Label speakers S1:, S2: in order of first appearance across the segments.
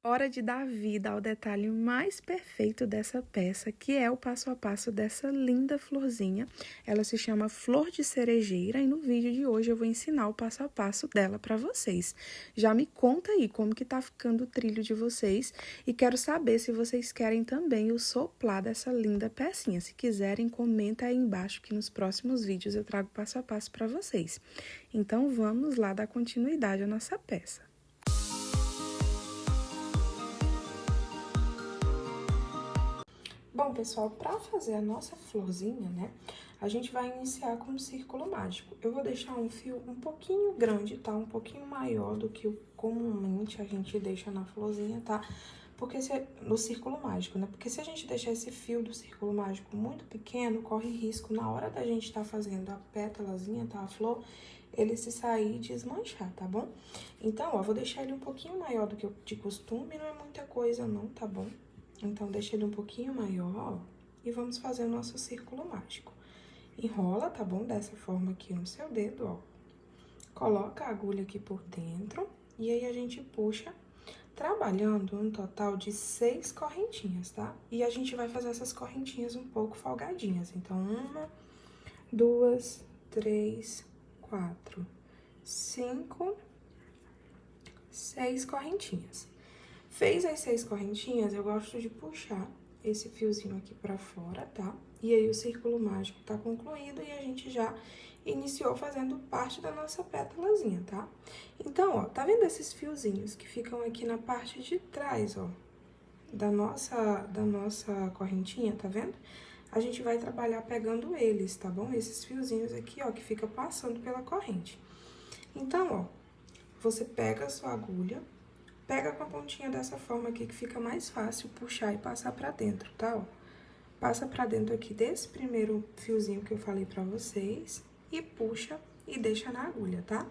S1: Hora de dar vida ao detalhe mais perfeito dessa peça, que é o passo a passo dessa linda florzinha. Ela se chama Flor de Cerejeira e no vídeo de hoje eu vou ensinar o passo a passo dela para vocês. Já me conta aí como que tá ficando o trilho de vocês e quero saber se vocês querem também o soplá dessa linda pecinha. Se quiserem, comenta aí embaixo que nos próximos vídeos eu trago passo a passo para vocês. Então vamos lá dar continuidade à nossa peça. Bom, pessoal, para fazer a nossa florzinha, né, a gente vai iniciar com um círculo mágico. Eu vou deixar um fio um pouquinho grande, tá? Um pouquinho maior do que comumente a gente deixa na florzinha, tá? Porque no círculo mágico, né? Porque se a gente deixar esse fio do círculo mágico muito pequeno, corre risco na hora da gente estar fazendo a pétalazinha, tá? A flor, ele se sair e desmanchar, tá bom? Então, ó, vou deixar ele um pouquinho maior do que de costume, não é muita coisa não, tá bom? Então, deixa ele um pouquinho maior, ó, e vamos fazer o nosso círculo mágico. Enrola, tá bom? Dessa forma aqui no seu dedo, ó. Coloca a agulha aqui por dentro, e aí a gente puxa, trabalhando um total de 6 correntinhas, tá? E a gente vai fazer essas correntinhas um pouco folgadinhas. Então, 1, 2, 3, 4, 5, 6 correntinhas. Fez as 6 correntinhas, eu gosto de puxar esse fiozinho aqui pra fora, tá? E aí, o círculo mágico tá concluído e a gente já iniciou fazendo parte da nossa pétalazinha, tá? Então, ó, tá vendo esses fiozinhos que ficam aqui na parte de trás, ó, da nossa correntinha, tá vendo? A gente vai trabalhar pegando eles, tá bom? Esses fiozinhos aqui, ó, que fica passando pela corrente. Então, ó, você pega a sua agulha, pega com a pontinha dessa forma aqui, que fica mais fácil puxar e passar pra dentro, tá, ó? Passa pra dentro aqui desse primeiro fiozinho que eu falei pra vocês e puxa e deixa na agulha, tá?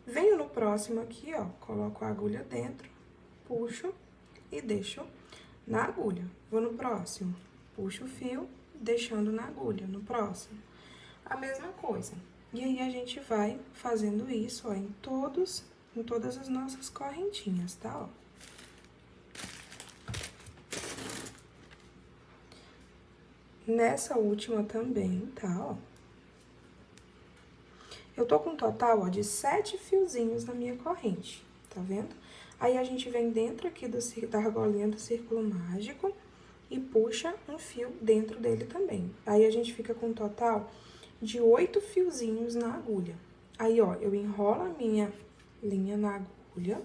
S1: Venho no próximo aqui, ó, coloco a agulha dentro, puxo e deixo na agulha. Vou no próximo, puxo o fio, deixando na agulha, no próximo. A mesma coisa. E aí, a gente vai fazendo isso, ó, em todas as nossas correntinhas, tá, ó? Nessa última também, tá, ó? Eu tô com um total, ó, de 7 fiozinhos na minha corrente, tá vendo? Aí, a gente vem dentro aqui da argolinha do círculo mágico e puxa um fio dentro dele também. Aí, a gente fica com um total de 8 fiozinhos na agulha. Aí, ó, eu enrolo a minha linha na agulha.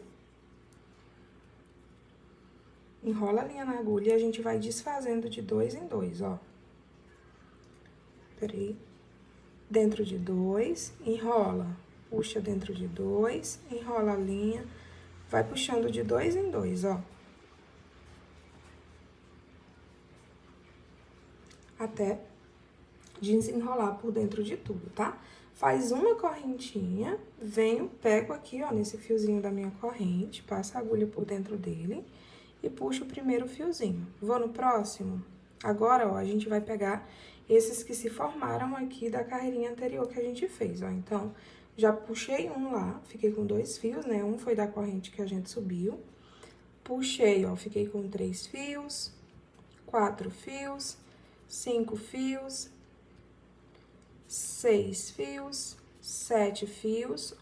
S1: Enrola a linha na agulha e a gente vai desfazendo de 2 em 2, ó. Peraí. Dentro de 2, enrola, puxa dentro de 2, enrola a linha, vai puxando de 2 em 2, ó. Até desenrolar por dentro de tudo, tá? Faz uma correntinha, venho, pego aqui, ó, nesse fiozinho da minha corrente, passa a agulha por dentro dele e puxo o primeiro fiozinho. Vou no próximo. Agora, ó, a gente vai pegar esses que se formaram aqui da carreirinha anterior que a gente fez, ó. Então, já puxei um lá, fiquei com 2 fios, né? Um foi da corrente que a gente subiu. Puxei, ó, fiquei com 3 fios, 4 fios, 5 fios, 6 fios, 7 fios,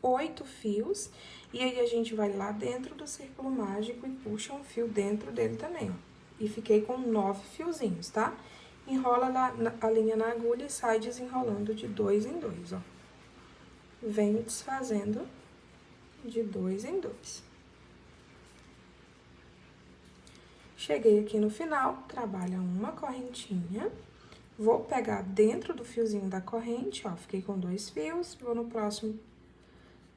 S1: 8 fios. E aí, a gente vai lá dentro do círculo mágico e puxa um fio dentro dele também, ó. E fiquei com 9 fiozinhos, tá? Enrola a linha na agulha e sai desenrolando de 2 em 2, ó. Venho desfazendo de 2 em 2. Cheguei aqui no final, trabalha uma correntinha. Vou pegar dentro do fiozinho da corrente, ó, fiquei com 2 fios, vou no próximo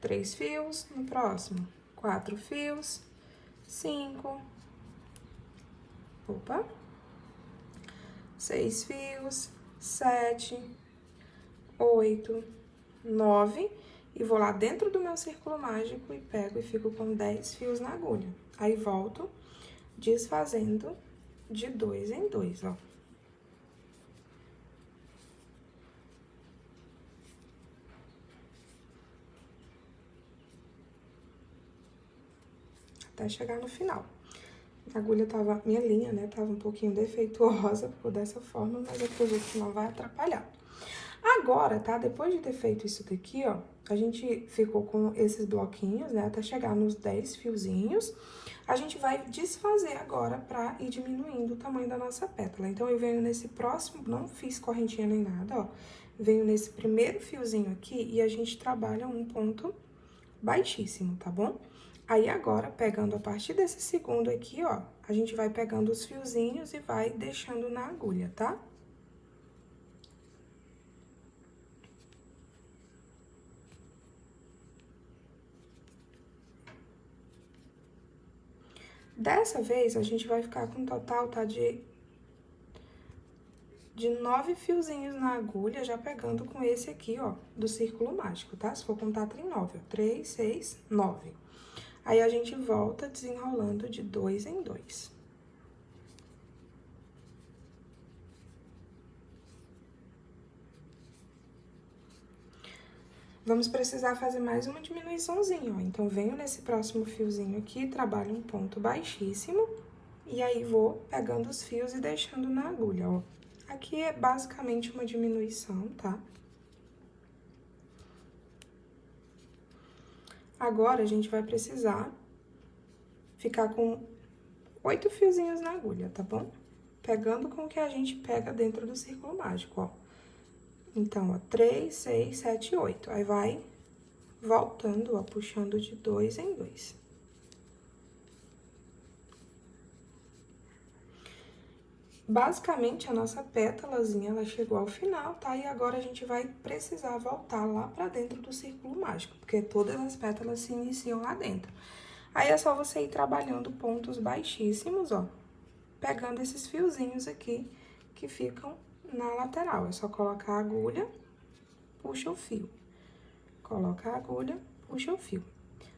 S1: 3 fios, no próximo 4 fios, 5, 6 fios, 7, 8, 9, e vou lá dentro do meu círculo mágico e pego e fico com 10 fios na agulha. Aí, volto desfazendo de 2 em 2, ó. até chegar no final. A agulha tava, minha linha, né, tava um pouquinho defeituosa por dessa forma, mas eu acredito que não vai atrapalhar. Agora, tá? Depois de ter feito isso daqui, ó, a gente ficou com esses bloquinhos, né, até chegar nos 10 fiozinhos. A gente vai desfazer agora pra ir diminuindo o tamanho da nossa pétala. Então, eu venho nesse próximo, não fiz correntinha nem nada, ó. Venho nesse primeiro fiozinho aqui e a gente trabalha um ponto baixíssimo, tá bom? Aí, agora, pegando a partir desse segundo aqui, ó, a gente vai pegando os fiozinhos e vai deixando na agulha, tá? Dessa vez, a gente vai ficar com um total, tá, de 9 fiozinhos na agulha, já pegando com esse aqui, ó, do círculo mágico, tá? Se for contar, tem 9, ó, 3, 6, 9. Aí, a gente volta desenrolando de 2 em 2. Vamos precisar fazer mais uma diminuiçãozinha, ó. Então, venho nesse próximo fiozinho aqui, trabalho um ponto baixíssimo, e aí vou pegando os fios e deixando na agulha, ó. Aqui é basicamente uma diminuição, tá? Agora, a gente vai precisar ficar com 8 fiozinhos na agulha, tá bom? Pegando com o que a gente pega dentro do círculo mágico, ó. Então, ó, 3, 6, 7, 8. Aí, vai voltando, ó, puxando de 2 em 2. Basicamente, a nossa pétalazinha, ela chegou ao final, tá? E agora, a gente vai precisar voltar lá pra dentro do círculo mágico, porque todas as pétalas se iniciam lá dentro. Aí, é só você ir trabalhando pontos baixíssimos, ó, pegando esses fiozinhos aqui que ficam na lateral. É só colocar a agulha, puxa o fio. Coloca a agulha, puxa o fio.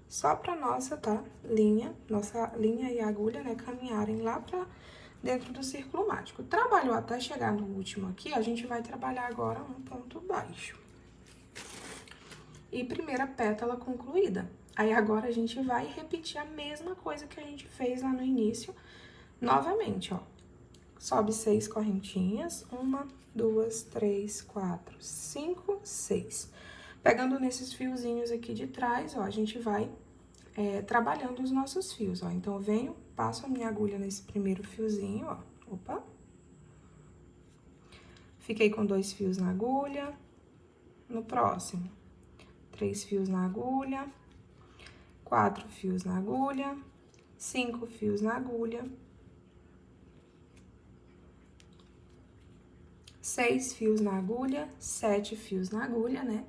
S1: Só pra nossa, tá? Nossa linha e a agulha, né, caminharem lá pra dentro do círculo mágico. Trabalhou até chegar no último aqui, a gente vai trabalhar agora um ponto baixo. E primeira pétala concluída. Aí, agora, a gente vai repetir a mesma coisa que a gente fez lá no início, novamente, ó. Sobe 6 correntinhas, 1, 2, 3, 4, 5, 6. Pegando nesses fiozinhos aqui de trás, ó, a gente vai trabalhando os nossos fios, ó. Então, eu venho, passo a minha agulha nesse primeiro fiozinho, ó. Opa! Fiquei com 2 fios na agulha. No próximo, 3 fios na agulha, 4 fios na agulha, 5 fios na agulha, 6 fios na agulha, 7 fios na agulha, né?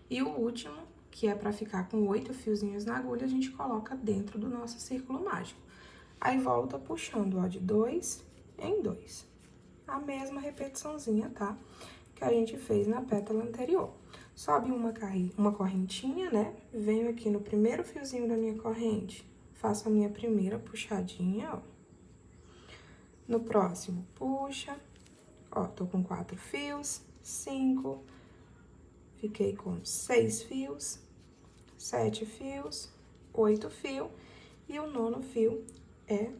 S1: E o último, que é pra ficar com 8 fiozinhos na agulha, a gente coloca dentro do nosso círculo mágico. Aí, volta puxando, ó, de 2 em 2. A mesma repetiçãozinha, tá? Que a gente fez na pétala anterior. Sobe uma correntinha, né? Venho aqui no primeiro fiozinho da minha corrente, faço a minha primeira puxadinha, ó. No próximo, puxa. Ó, tô com 4 fios, 5, fiquei com 6 fios, 7 fios, 8 fios, e o 9º fio é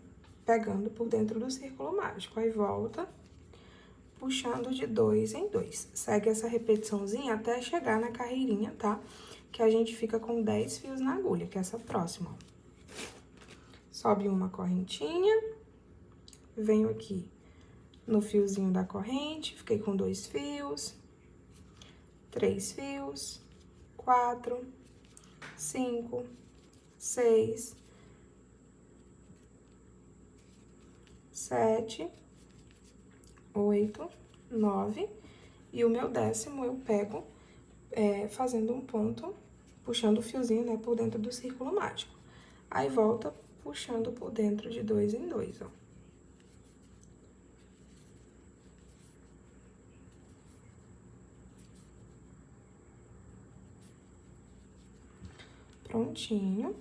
S1: pegando por dentro do círculo mágico. Aí, volta, puxando de 2 em 2. Segue essa repetiçãozinha até chegar na carreirinha, tá? Que a gente fica com 10 fios na agulha, que é essa próxima, ó. Sobe uma correntinha, venho aqui no fiozinho da corrente, fiquei com 2 fios, 3 fios, 4, 5, 6, 7, 8, 9, e o meu 10º eu pego fazendo um ponto, puxando o fiozinho, né, por dentro do círculo mágico. Aí, volta puxando por dentro de 2 em 2, ó. Prontinho.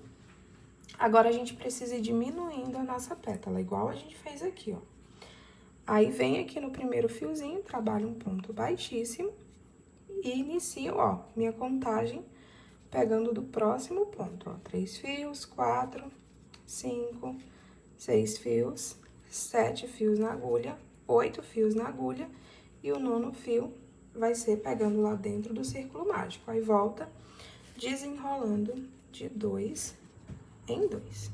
S1: Agora, a gente precisa ir diminuindo a nossa pétala, igual a gente fez aqui, ó. Aí, vem aqui no primeiro fiozinho, trabalho um ponto baixíssimo e inicio, ó, minha contagem pegando do próximo ponto, ó. 3 fios, 4, 5, 6 fios, 7 fios na agulha, 8 fios na agulha, e o 9º fio vai ser pegando lá dentro do círculo mágico. Aí, volta desenrolando de 2 em 2.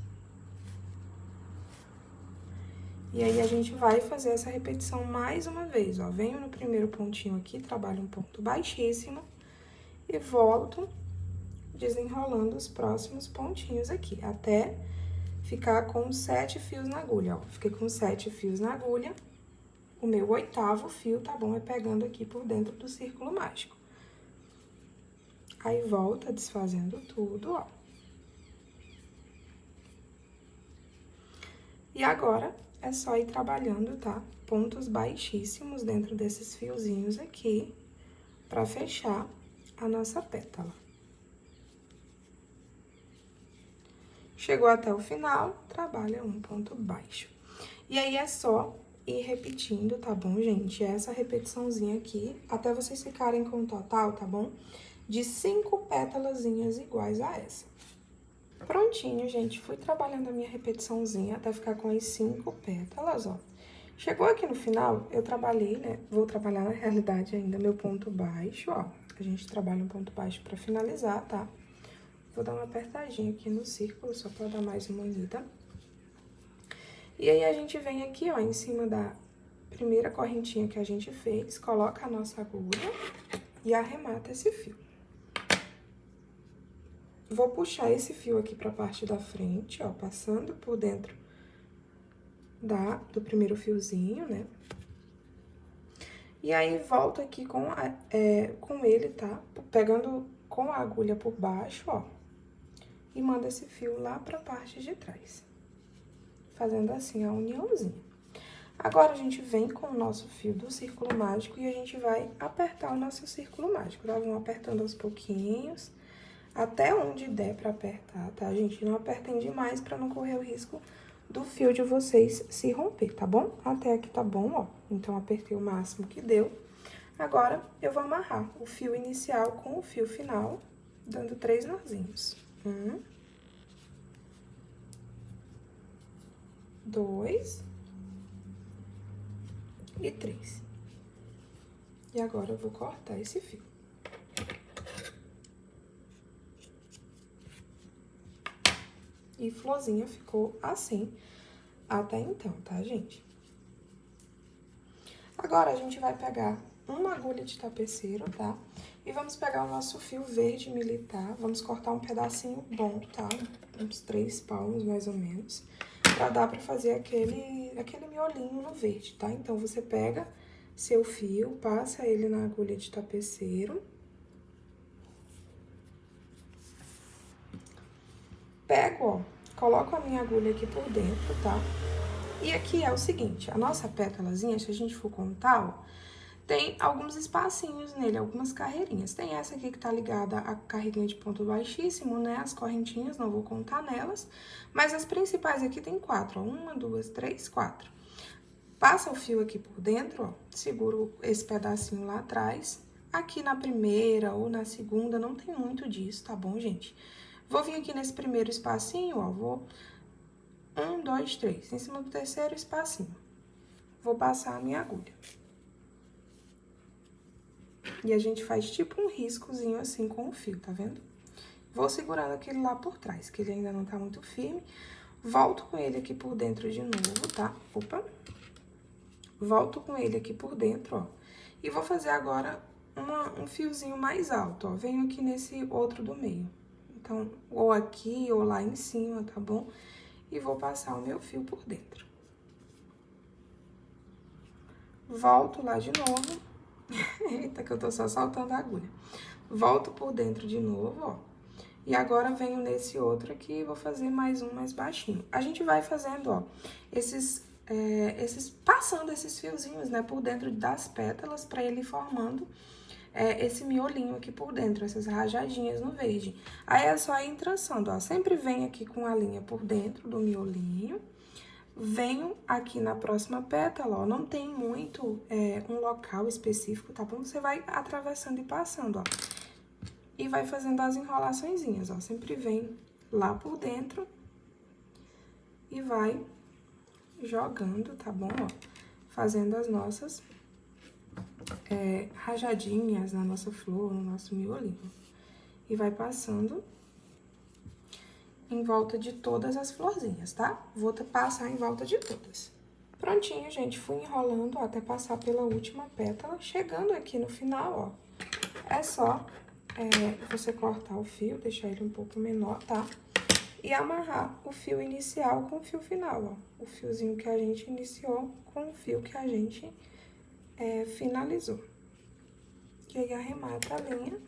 S1: E aí, a gente vai fazer essa repetição mais uma vez, ó. Venho no primeiro pontinho aqui, trabalho um ponto baixíssimo e volto desenrolando os próximos pontinhos aqui, até ficar com 7 fios na agulha, ó. Fiquei com 7 fios na agulha, o meu 8º fio, tá bom? É pegando aqui por dentro do círculo mágico. Aí, volta desfazendo tudo, ó. E agora, é só ir trabalhando, tá? Pontos baixíssimos dentro desses fiozinhos aqui, pra fechar a nossa pétala. Chegou até o final, trabalha um ponto baixo. E aí, é só ir repetindo, tá bom, gente? Essa repetiçãozinha aqui, até vocês ficarem com o total, tá bom? De 5 pétalazinhas iguais a essa. Prontinho, gente. Fui trabalhando a minha repetiçãozinha até ficar com as 5 pétalas, ó. Chegou aqui no final, eu trabalhei, né? Vou trabalhar, na realidade, ainda meu ponto baixo, ó. A gente trabalha um ponto baixo pra finalizar, tá? Vou dar uma apertadinha aqui no círculo, só pra dar mais uma unida. E aí, a gente vem aqui, ó, em cima da primeira correntinha que a gente fez, coloca a nossa agulha e arremata esse fio. Vou puxar esse fio aqui pra parte da frente, ó, passando por dentro do primeiro fiozinho, né? E aí, volto aqui com ele, tá? Pegando com a agulha por baixo, ó. E manda esse fio lá pra parte de trás. Fazendo assim a uniãozinha. Agora, a gente vem com o nosso fio do círculo mágico e a gente vai apertar o nosso círculo mágico, tá? Vamos apertando aos pouquinhos, até onde der pra apertar, tá, gente? Não apertem demais pra não correr o risco do fio de vocês se romper, tá bom? Até aqui tá bom, ó. Então, apertei o máximo que deu. Agora, eu vou amarrar o fio inicial com o fio final, dando 3 nozinhos. 1, 2 e 3. E agora, eu vou cortar esse fio. E florzinha ficou assim até então, tá, gente? Agora, a gente vai pegar uma agulha de tapeceiro, tá? E vamos pegar o nosso fio verde militar, vamos cortar um pedacinho bom, tá? Uns 3 palmos, mais ou menos, pra dar pra fazer aquele miolinho no verde, tá? Então, você pega seu fio, passa ele na agulha de tapeceiro. Pego, ó, coloco a minha agulha aqui por dentro, tá? E aqui é o seguinte, a nossa pétalazinha, se a gente for contar, ó, tem alguns espacinhos nele, algumas carreirinhas. Tem essa aqui que tá ligada à carreirinha de ponto baixíssimo, né? As correntinhas, não vou contar nelas. Mas as principais aqui tem 4, ó. 1, 2, 3, 4. Passa o fio aqui por dentro, ó. Seguro esse pedacinho lá atrás. Aqui na primeira ou na segunda, não tem muito disso, tá bom, gente? Vou vir aqui nesse primeiro espacinho, ó. Vou 1, 2, 3. Em cima do terceiro espacinho. Vou passar a minha agulha. E a gente faz tipo um riscozinho assim com o fio, tá vendo? Vou segurando aquele lá por trás, que ele ainda não tá muito firme. Volto com ele aqui por dentro de novo, tá? Opa! Volto com ele aqui por dentro, ó. E vou fazer agora um fiozinho mais alto, ó. Venho aqui nesse outro do meio. Então, ou aqui ou lá em cima, tá bom? E vou passar o meu fio por dentro. Volto lá de novo. Eita, que eu tô só soltando a agulha. Volto por dentro de novo, ó. E agora, venho nesse outro aqui e vou fazer mais um mais baixinho. A gente vai fazendo, ó, passando esses fiozinhos, né, por dentro das pétalas, pra ele ir formando esse miolinho aqui por dentro, essas rajadinhas no verde. Aí, é só ir entrançando, ó. Sempre vem aqui com a linha por dentro do miolinho. Venho aqui na próxima pétala, ó, não tem muito um local específico, tá bom? Você vai atravessando e passando, ó. E vai fazendo as enrolaçõezinhas, ó. Sempre vem lá por dentro e vai jogando, tá bom? Ó, fazendo as nossas rajadinhas na nossa flor, no nosso miolinho. E vai passando em volta de todas as florzinhas, tá? Vou passar em volta de todas. Prontinho, gente, fui enrolando até passar pela última pétala. Chegando aqui no final, ó, é só você cortar o fio, deixar ele um pouco menor, tá? E amarrar o fio inicial com o fio final, ó. O fiozinho que a gente iniciou com o fio que a gente finalizou. E aí, arremata a linha.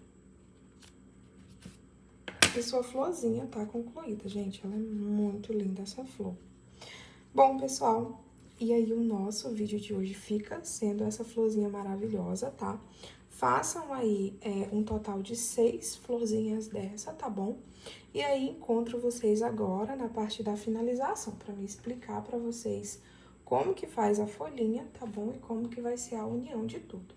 S1: E sua florzinha tá concluída, gente. Ela é muito linda, essa flor. Bom, pessoal, e aí o nosso vídeo de hoje fica sendo essa florzinha maravilhosa, tá? Façam aí um total de 6 florzinhas dessa, tá bom? E aí, encontro vocês agora na parte da finalização, pra me explicar pra vocês como que faz a folhinha, tá bom? E como que vai ser a união de tudo.